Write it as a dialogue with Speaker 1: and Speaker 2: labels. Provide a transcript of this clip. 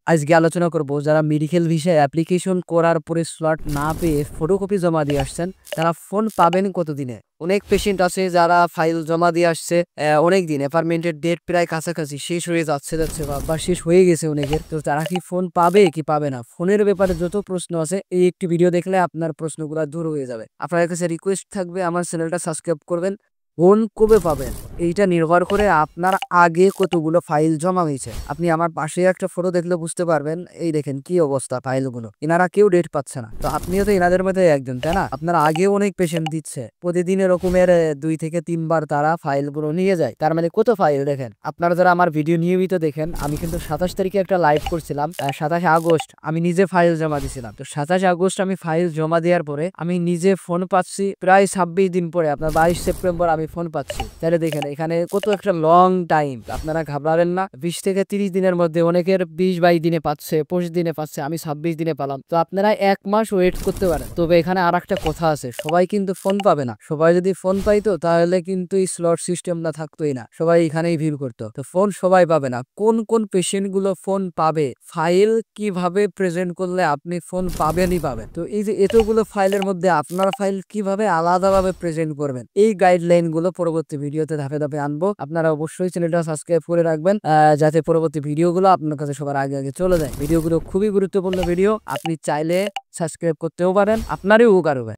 Speaker 1: আজকে আলোচনা করব যারা মেডিকেল ভিসায় অ্যাপ্লিকেশন করার পরে স্লট না পেয়ে ফটোকপি জমা দিয়ে আসছেন তারা ফোন পাবেন কতদিনে। অনেক পেশেন্ট আছে যারা ফাইল জমা দিয়ে আসছে অনেক দিন, অ্যাপার্টমেন্টের ডেট প্রায় কাছাকাছি শেষ হয়ে যাচ্ছে বা শেষ হয়ে গেছে অনেকের। তো তারা কি ফোন পাবে কি পাবে না, ফোনের ব্যাপারে যত প্রশ্ন আছে এই একটি ভিডিও দেখলে আপনার প্রশ্নগুলো দূর হয়ে যাবে। আপনার কাছে রিকোয়েস্ট থাকবে আমার চ্যানেলটা সাবস্ক্রাইব করবেন। ফোন কবে পাবেন এইটা নির্ভর করে আপনার আগে কতগুলো ফাইল জমা হয়েছে। আপনি আমার পাশে একটা ফটো দেখলে বুঝতে পারবেন। এই দেখেন কি অবস্থা ফাইলগুলো, এনারা কেউ ডেট পাচ্ছে না। তো আপনিও তো এনাদের মধ্যে একজন, তাই না? আপনার আগেও অনেক পেশেন্ট দিচ্ছে, প্রতিদিন এরকমের 2 থেকে 3 বার তারা ফাইলগুলো নিয়ে যায়। তার মানে কত ফাইল দেখেন। আপনারা যারা আমার ভিডিও নিয়মিত দেখেন, আমি কিন্তু 27 তারিখে একটা লাইভ করছিলাম। 27 আগস্ট আমি নিজে ফাইল জমা দিয়েছিলাম। তো 27 আগস্ট আমি ফাইল জমা দেওয়ার পরে আমি নিজে ফোন পাচ্ছি প্রায় 26 দিন পরে, আপনার 22 সেপ্টেম্বর আমি ফোন পাচ্ছি। তাহলে দেখেন এখানে কত একটা লং টাইম। আপনারা ঘাবড়াবেন না, 20 থেকে 30 দিনের মধ্যে অনেকের 20-22 দিনে পাচ্ছে, 25 দিনে পাচ্ছে, আমি 26 দিনে পেলাম। তো আপনারা 1 মাস ওয়েট করতে পারেন। তবে এখানে আর একটা কথা আছে, সবাই কিন্তু ফোন পাবে না। সবাই যদি ফোন পাইতো তাহলে কিন্তু এই স্লট সিস্টেম না থাকতোই না, সবাই এখানেই ভিড় করতো। তো ফোন সবাই পাবে না। কোন কোন পেশেন্ট গুলো ফোন পাবে, ফাইল কিভাবে প্রেজেন্ট করলে আপনি ফোন পাবেনই পাবেন। তো এই যে এতগুলো ফাইলের মধ্যে আপনার ফাইল কিভাবে আলাদাভাবে প্রেজেন্ট করবেন, এই গাইডলাইন গুলো পরবর্তী ভিডিওতে ধাপে ধাপে আনবো। আপনারা অবশ্যই চ্যানেলটা সাবস্ক্রাইব করে রাখবেন যাতে পরবর্তী ভিডিওগুলো আপনার কাছে সবার আগে আগে চলে যায়। ভিডিওগুলো খুবই গুরুত্বপূর্ণ ভিডিও, আপনি চাইলে সাবস্ক্রাইব করতেও পারেন, আপনারই উপকার হবে।